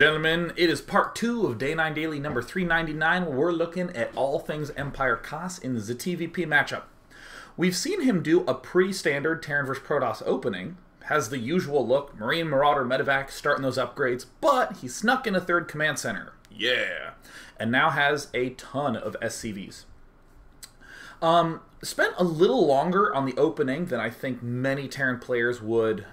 Gentlemen, it is part 2 of Day 9 Daily number 399, where we're looking at all things Empire.Kas in the TvP matchup. We've seen him do a pretty standard Terran vs. Protoss opening, has the usual look, Marine, Marauder, Medevac, starting those upgrades, but he snuck in a third command center. Yeah! And now has a ton of SCVs. Spent a little longer on the opening than I think many Terran players would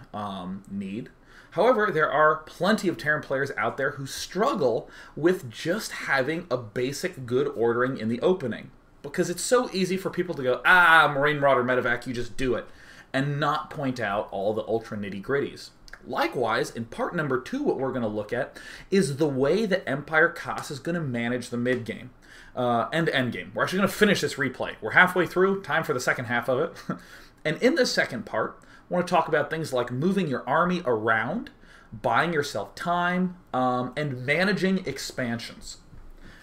need. However, there are plenty of Terran players out there who struggle with just having a basic good ordering in the opening. Because it's so easy for people to go, Marine, Marauder, Medevac, you just do it, and not point out all the ultra nitty-gritties. Likewise, in part number 2, what we're going to look at is the way that Empire.Kas is going to manage the mid-game and end-game. We're actually going to finish this replay. We're halfway through, time for the second half of it. And in this second part, I want to talk about things like moving your army around, buying yourself time, and managing expansions.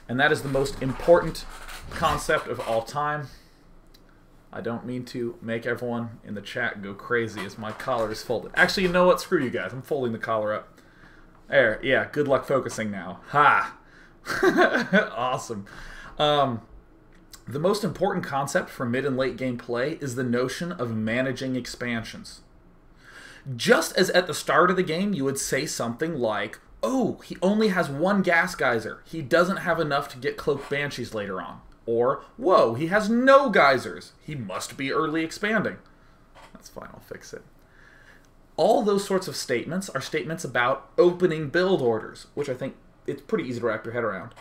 And that is the most important concept of all time. I don't mean to make everyone in the chat go crazy as my collar is folded. Actually, you know what? Screw you guys. I'm folding the collar up. There, yeah, good luck focusing now. Ha! Awesome. The most important concept for mid and late game play is the notion of managing expansions. Just as at the start of the game you would say something like, oh, he only has one gas geyser, he doesn't have enough to get cloaked banshees later on. Or, whoa, he has no geysers, he must be early expanding. That's fine, I'll fix it. All those sorts of statements are statements about opening build orders, which I think it's pretty easy to wrap your head around.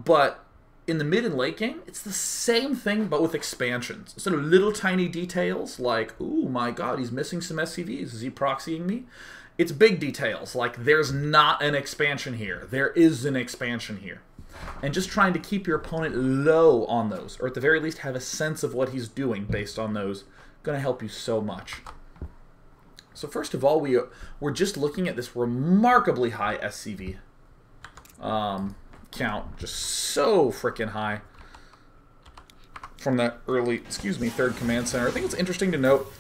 But in the mid and late game, it's the same thing, but with expansions. Instead of little tiny details like, ooh, my god, he's missing some SCVs. Is he proxying me? It's big details, like there's not an expansion here. There is an expansion here. And just trying to keep your opponent low on those, or at the very least have a sense of what he's doing based on those, going to help you so much. So first of all, we're just looking at this remarkably high SCV count, just so freaking high from that early, third command center. I think it's interesting to note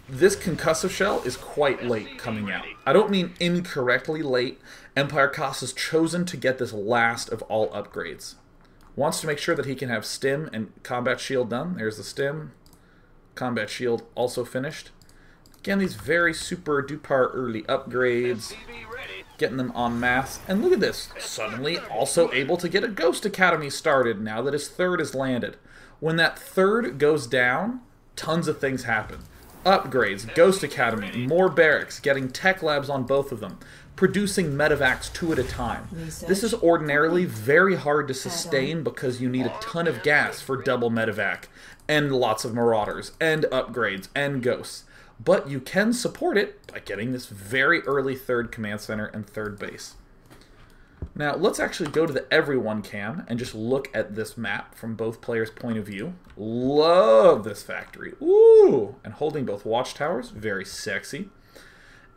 this concussive shell is quite late coming out. I don't mean incorrectly late. Empire.Kas has chosen to get this last of all upgrades. Wants to make sure that he can have stim and combat shield done. There's the stim. Combat shield also finished. Again, these very super duper early upgrades. Getting them en masse. And look at this. Suddenly also able to get a Ghost Academy started now that his third is landed. When that third goes down, tons of things happen. Upgrades, Ghost Academy, more barracks, getting tech labs on both of them, producing medevacs 2 at a time. This is ordinarily very hard to sustain because you need a ton of gas for double medevac, and lots of marauders, and upgrades, and ghosts. But you can support it by getting this very early third command center and third base. Now, let's actually go to the everyone cam and just look at this map from both players' point of view. Love this factory. Ooh! And holding both watchtowers, very sexy.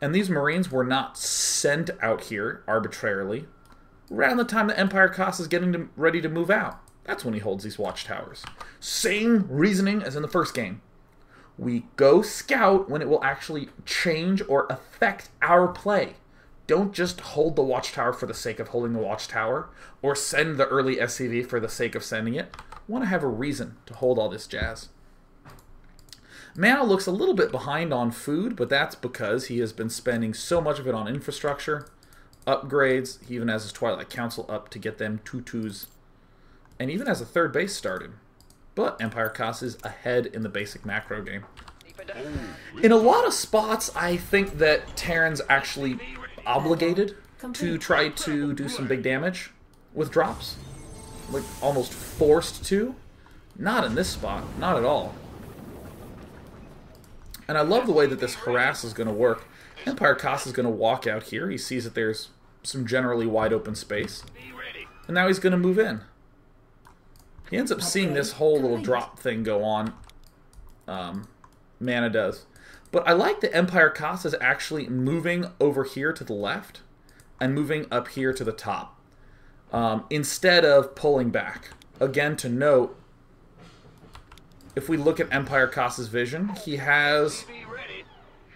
And these Marines were not sent out here arbitrarily. Around the time the Empire.Kas is getting ready to move out, that's when he holds these watchtowers. Same reasoning as in the first game. We go scout when it will actually change or affect our play. Don't just hold the watchtower for the sake of holding the watchtower, or send the early SCV for the sake of sending it. Want to have a reason to hold all this jazz. Mana looks a little bit behind on food, but that's because he has been spending so much of it on infrastructure, upgrades. He even has his Twilight Council up to get them tutus, and even has a third base started. But Empire.Kas is ahead in the basic macro game. In a lot of spots, I think that Terran's actually obligated to try to do some big damage with drops. Like, almost forced to. Not in this spot. Not at all. And I love the way that this harass is going to work. Empire.Kas is going to walk out here. He sees that there's some generally wide open space. And now he's going to move in. He ends up seeing this whole little drop thing go on. Mana does. But I like that Empire.Kas is actually moving over here to the left and moving up here to the top. Instead of pulling back. Again, to note, if we look at Empire.Kas's vision, he has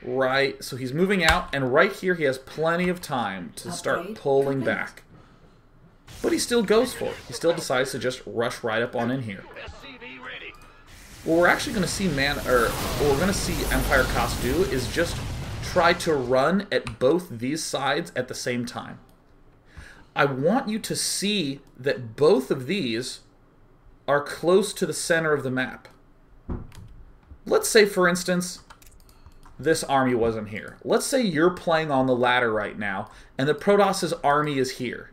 Right, so he's moving out, and right here he has plenty of time to start pulling back. But he still goes for it. He still decides to just rush right up on in here. What we're actually going to see what we're going to see EmpireKas do is just try to run at both these sides at the same time. I want you to see that both of these are close to the center of the map. Let's say, for instance, this army wasn't here. Let's say you're playing on the ladder right now, and the Protoss' army is here.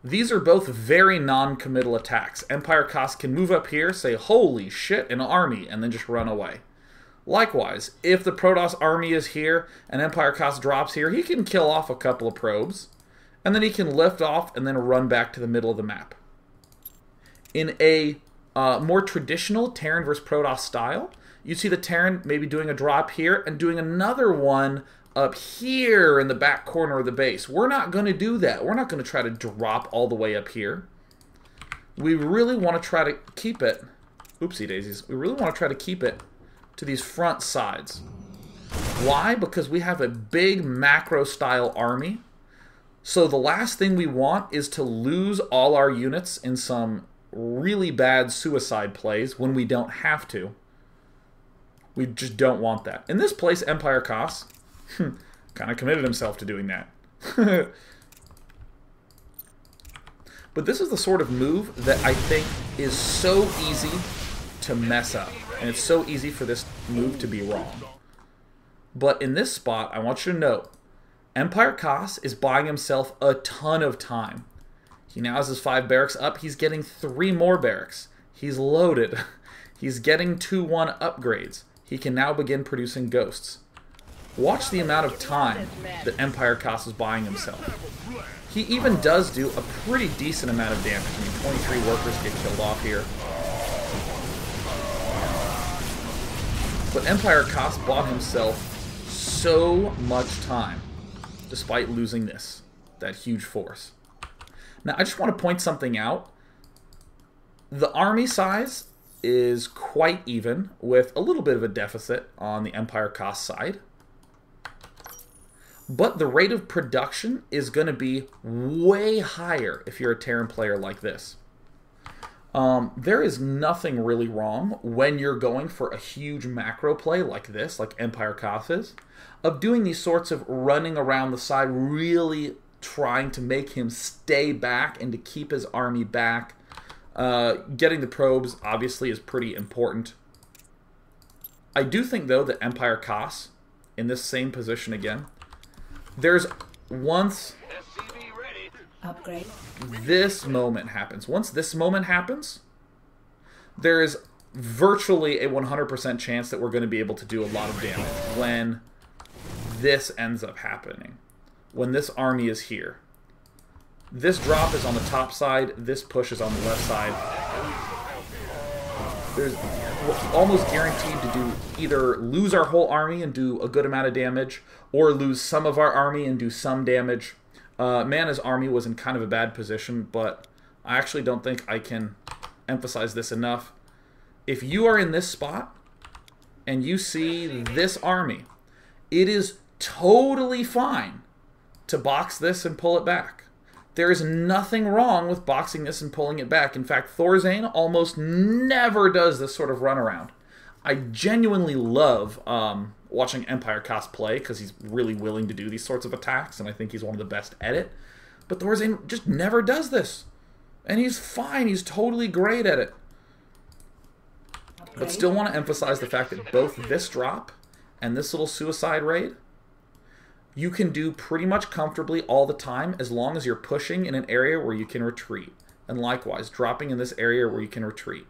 These are both very non-committal attacks. EmpireKas can move up here, say, holy shit, an army, and then just run away. Likewise, if the Protoss army is here, and EmpireKas drops here, he can kill off a couple of probes, and then he can lift off and then run back to the middle of the map. In a more traditional Terran versus Protoss style, you see the Terran maybe doing a drop here and doing another one up here in the back corner of the base. We're not going to do that. We're not going to try to drop all the way up here. We really want to try to keep it, oopsie daisies, we really want to try to keep it to these front sides. Why? Because we have a big macro style army. So the last thing we want is to lose all our units in some really bad suicide plays when we don't have to. We just don't want that. In this place, EmpireKas kind of committed himself to doing that. But this is the sort of move that I think is so easy to mess up. And it's so easy for this move to be wrong. But in this spot, I want you to note, EmpireKas is buying himself a ton of time. He now has his 5 barracks up. He's getting 3 more barracks. He's loaded. He's getting 2-1 upgrades. He can now begin producing ghosts. Watch the amount of time that EmpireKas is buying himself. He even does do a pretty decent amount of damage. I mean, 23 workers get killed off here. But EmpireKas bought himself so much time, despite losing that huge force. Now, I just want to point something out. The army size is quite even, with a little bit of a deficit on the EmpireKas side. But the rate of production is going to be way higher if you're a Terran player like this. There is nothing really wrong when you're going for a huge macro play like this, like EmpireKas is, of doing these sorts of running around the side, really trying to make him stay back and to keep his army back. Getting the probes, obviously, is pretty important. I do think, though, that EmpireKas, in this same position again, there's once this moment happens. Once this moment happens, there is virtually a 100% chance that we're going to be able to do a lot of damage when this ends up happening. When this army is here. This drop is on the top side, this push is on the left side. We're almost guaranteed to do either lose our whole army and do a good amount of damage, or lose some of our army and do some damage. Mana's army was in kind of a bad position, but I actually don't think I can emphasize this enough. If you are in this spot and you see this army, it is totally fine to box this and pull it back. There is nothing wrong with boxing this and pulling it back. In fact, Thorzane almost never does this sort of runaround. I genuinely love watching EmpireKas play because he's really willing to do these sorts of attacks, and I think he's one of the best at it. But Thorzane just never does this. And he's fine. He's totally great at it. But still want to emphasize the fact that both this drop and this little suicide raid, you can do pretty much comfortably all the time as long as you're pushing in an area where you can retreat. And likewise, dropping in this area where you can retreat.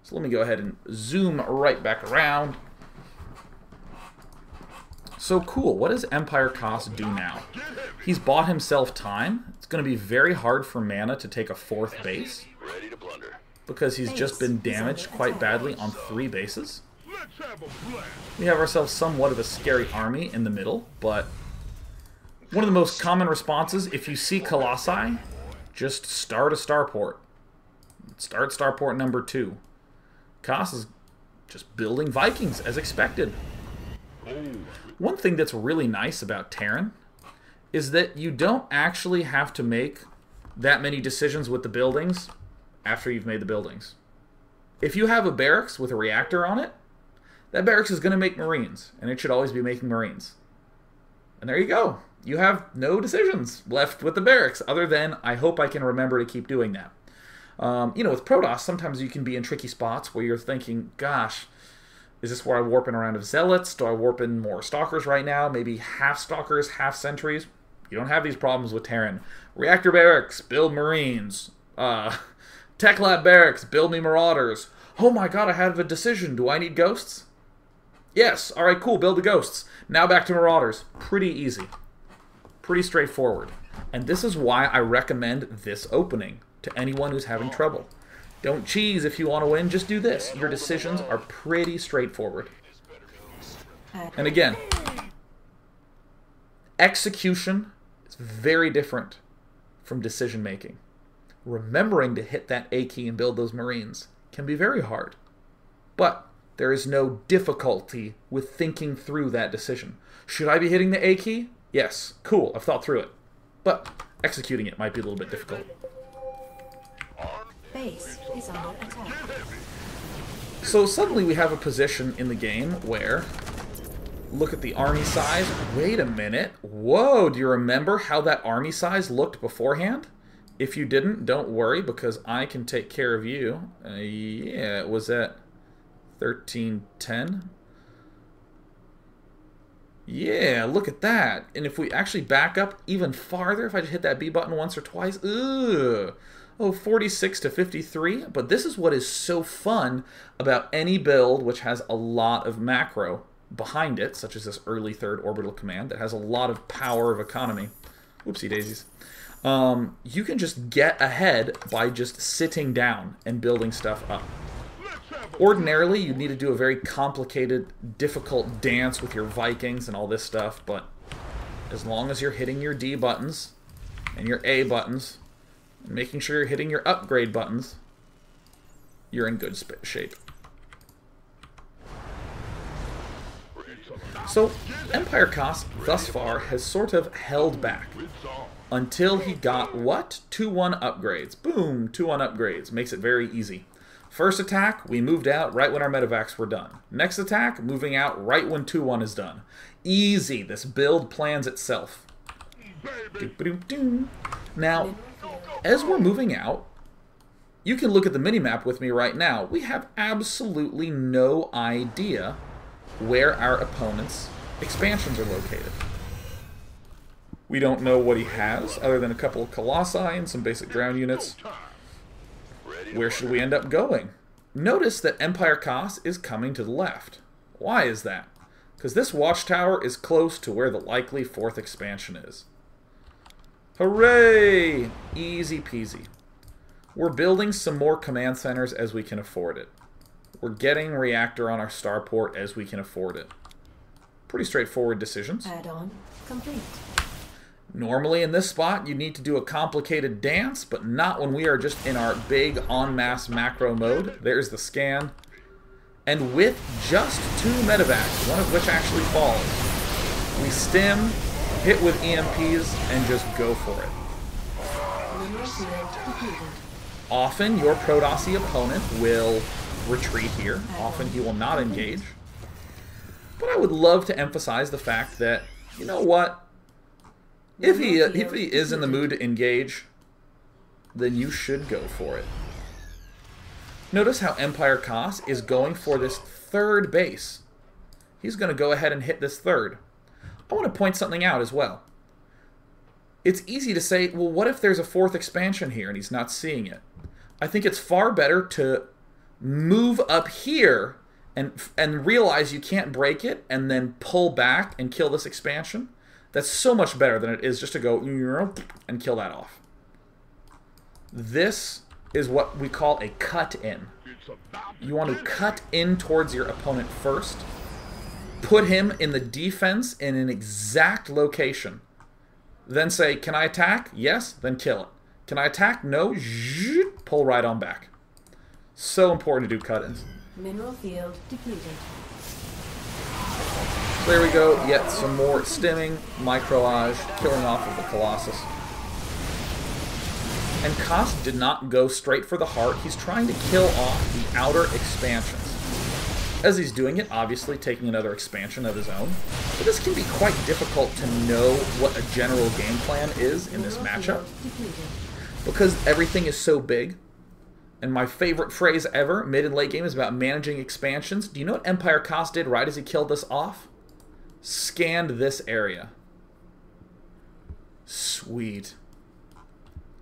So let me go ahead and zoom right back around. So cool, what does EmpireKas do now? He's bought himself time. It's going to be very hard for Mana to take a 4th base, because he's just been damaged quite badly on 3 bases. We have ourselves somewhat of a scary army in the middle, but one of the most common responses, if you see Colossi, just start a starport. Start starport number 2. Kas is just building Vikings as expected. One thing that's really nice about Terran is that you don't actually have to make that many decisions with the buildings after you've made the buildings. If you have a barracks with a reactor on it, that barracks is going to make Marines, and it should always be making Marines. And there you go. You have no decisions left with the barracks, other than, I hope I can remember to keep doing that. You know, with Protoss, sometimes you can be in tricky spots where you're thinking, gosh, is this where I warp in a round of Zealots? Do I warp in more Stalkers right now? Maybe half Stalkers, half Sentries? You don't have these problems with Terran. Reactor barracks, build Marines. Tech Lab barracks, build me Marauders. Oh my god, I have a decision. Do I need Ghosts? Yes. Alright, cool. Build the Ghosts. Now back to Marauders. Pretty easy. Pretty straightforward. And this is why I recommend this opening to anyone who's having trouble. Don't cheese if you want to win. Just do this. Your decisions are pretty straightforward. And again, execution is very different from decision making. Remembering to hit that A key and build those Marines can be very hard. But there is no difficulty with thinking through that decision. Should I be hitting the A key? Yes. Cool. I've thought through it. But executing it might be a little bit difficult. Base is under attack. So suddenly we have a position in the game where, look at the army size. Wait a minute. Whoa, do you remember how that army size looked beforehand? If you didn't, don't worry, because I can take care of you. Yeah, it was at 1310. Yeah, look at that. And if we actually back up even farther, if I just hit that B button once or twice, ugh. Oh, 46 to 53. But this is what is so fun about any build which has a lot of macro behind it, such as this early third orbital command that has a lot of power of economy. Whoopsie daisies. You can just get ahead by just sitting down and building stuff up. Ordinarily, you'd need to do a very complicated, difficult dance with your Vikings and all this stuff, but as long as you're hitting your D buttons and your A buttons, and making sure you're hitting your upgrade buttons, you're in good shape. So, EmpireKas thus far has sort of held back until he got, what? 2-1 upgrades. Boom, 2-1 upgrades. Makes it very easy. First attack, we moved out right when our medevacs were done. Next attack, moving out right when 2-1 is done. Easy. This build plans itself. Now, as we're moving out, you can look at the minimap with me right now. We have absolutely no idea where our opponent's expansions are located. We don't know what he has, other than a couple of Colossi and some basic ground units. Where should we end up going? Notice that EmpireKas is coming to the left. Why is that? Because this watchtower is close to where the likely fourth expansion is. Hooray! Easy peasy. We're building some more command centers as we can afford it. We're getting reactor on our starport as we can afford it. Pretty straightforward decisions. Add-on complete. Normally in this spot you need to do a complicated dance, but not when we are just in our big en masse macro mode. There's the scan. And with just 2 medevacs, one of which actually falls, we stim, hit with EMPs, and just go for it. Often your Protoss opponent will retreat here. Often he will not engage. But I would love to emphasize the fact that, you know what? If he is in the mood to engage, then you should go for it. Notice how EmpireKas is going for this third base. He's going to go ahead and hit this third. I want to point something out as well. It's easy to say, well, what if there's a fourth expansion here and he's not seeing it? I think it's far better to move up here and realize you can't break it and then pull back and kill this expansion. That's so much better than it is just to go and kill that off. This is what we call a cut-in. You want to cut in towards your opponent first. Put him in the defense in an exact location. Then say, can I attack? Yes. Then kill it. Can I attack? No. Pull right on back. So important to do cut-ins. Mineral field depleted. There we go, yet some more stimming, microage, killing off of the Colossus. And Kas did not go straight for the heart. He's trying to kill off the outer expansions. As he's doing it, obviously taking another expansion of his own. But this can be quite difficult to know what a general game plan is in this matchup. Because everything is so big. And my favorite phrase ever, mid and late game, is about managing expansions. Do you know what Empire.Kas did right as he killed this off? Scanned this area. Sweet.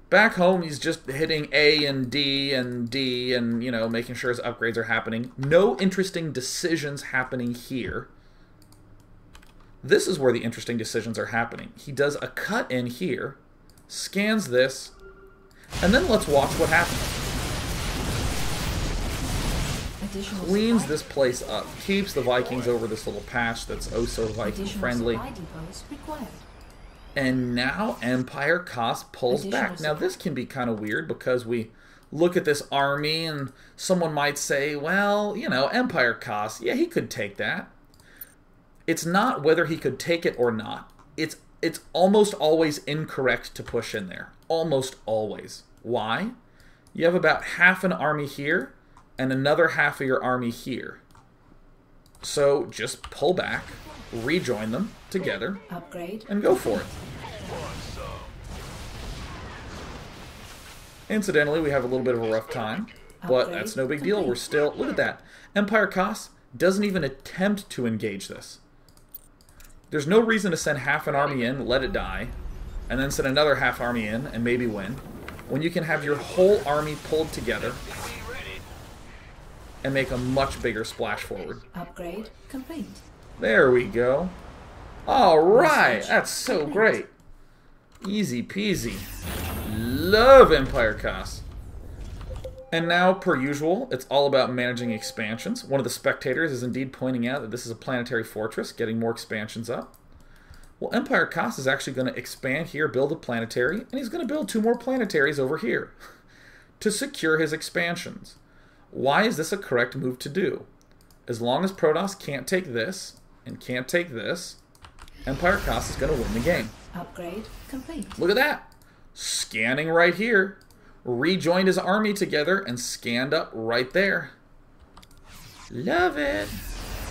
Back home, he's just hitting A and D and, you know, making sure his upgrades are happening. No interesting decisions happening here. This is where the interesting decisions are happening. He does a cut in here, scans this, and then let's watch what happens. Cleans this place up, keeps the Vikings over this little patch that's oh so Viking friendly. And now Empire.Kas pulls back. Now this can be kind of weird because we look at this army and someone might say, well, you know, Empire.Kas, yeah, he could take that. It's not whether he could take it or not. It's almost always incorrect to push in there. Almost always. Why? You have about half an army here and another half of your army here. So just pull back, rejoin them together, upgrade, and go for it. Incidentally, we have a little bit of a rough time, but that's no big deal. We're still... Look at that. Empire.Kas doesn't even attempt to engage this. There's no reason to send half an army in, let it die, and then send another half army in and maybe win, when you can have your whole army pulled together and make a much bigger splash forward. Upgrade complete. There we go. Alright, that's so great. Easy peasy. Love Empire.Kas. And now, per usual, it's all about managing expansions. One of the spectators is indeed pointing out that this is a planetary fortress, getting more expansions up. Well, Empire.Kas is actually going to expand here, build a planetary, and he's going to build 2 more planetaries over here to secure his expansions. Why is this a correct move to do? As long as Protoss can't take this and can't take this, Empire.Kas is going to win the game. Upgrade complete. Look at that. Scanning right here. Rejoined his army together and scanned up right there. Love it.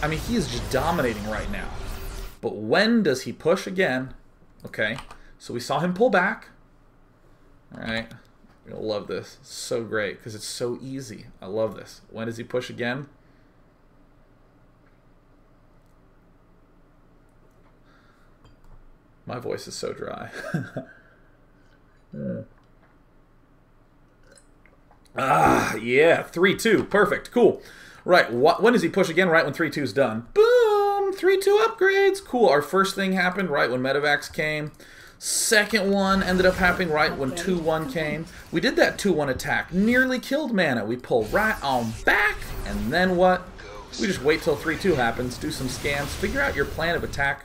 I mean, he is just dominating right now. But when does he push again? Okay, so we saw him pull back. Alright, you're gonna love this. It's so great, because it's so easy. I love this. When does he push again? My voice is so dry. Ah, yeah, 3-2. Perfect, cool. Right, when does he push again? Right when 3-2 is done. Boom! 3-2 upgrades. Cool, our first thing happened right when Medevacs came. Second one ended up happening right when 2-1 came. We did that 2-1 attack. Nearly killed Mana. We pull right on back. And then what? We just wait till 3-2 happens, do some scans, figure out your plan of attack.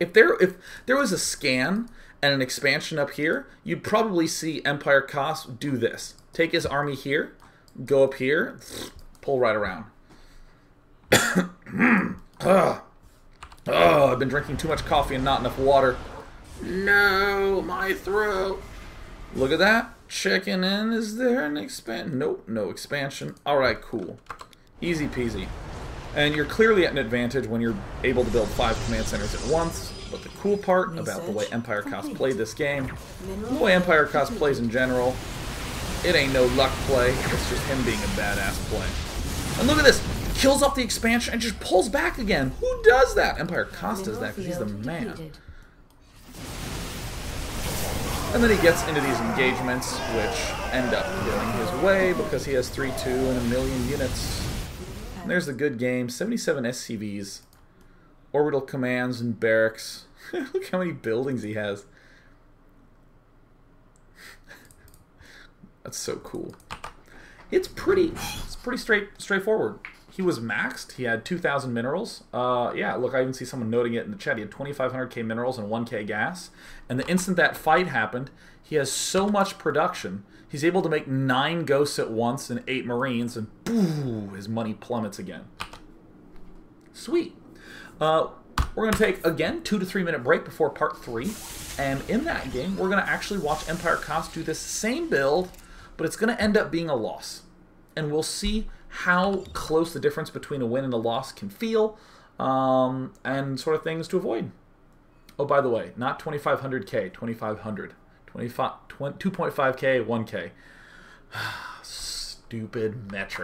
If there was a scan and an expansion up here, you'd probably see Empire.Kas do this. Take his army here, go up here, pull right around. I've been drinking too much coffee and not enough water. No, my throat. Look at that. Checking in. Is there an expansion? Nope, no expansion. Alright, cool. Easy peasy. And you're clearly at an advantage when you're able to build 5 command centers at once. But the cool part about the way Empire.Kas played this game, the way Empire.Kas plays in general, it ain't no luck play. It's just him being a badass play. And look at this. Kills off the expansion and just pulls back again. Who does that? Empire.Kas does that because he's the man. And then he gets into these engagements, which end up going his way because he has 3-2 and a million units. And there's the good game. 77 SCVs. Orbital commands and barracks. Look how many buildings he has. That's so cool. It's pretty straightforward. He was maxed. He had 2,000 minerals. Yeah, look, I even see someone noting it in the chat. He had 2,500k minerals and 1k gas. And the instant that fight happened, he has so much production. He's able to make 9 ghosts at once and 8 marines, and boom, his money plummets again. Sweet. We're going to take, again, 2 to 3 minute break before part 3. And in that game, we're going to actually watch Empire.Kas do this same build, but it's going to end up being a loss. And we'll see how close the difference between a win and a loss can feel, and sort of things to avoid. Oh, by the way, not 2,500K, 2,500. 2.5K, 1K. Stupid metric.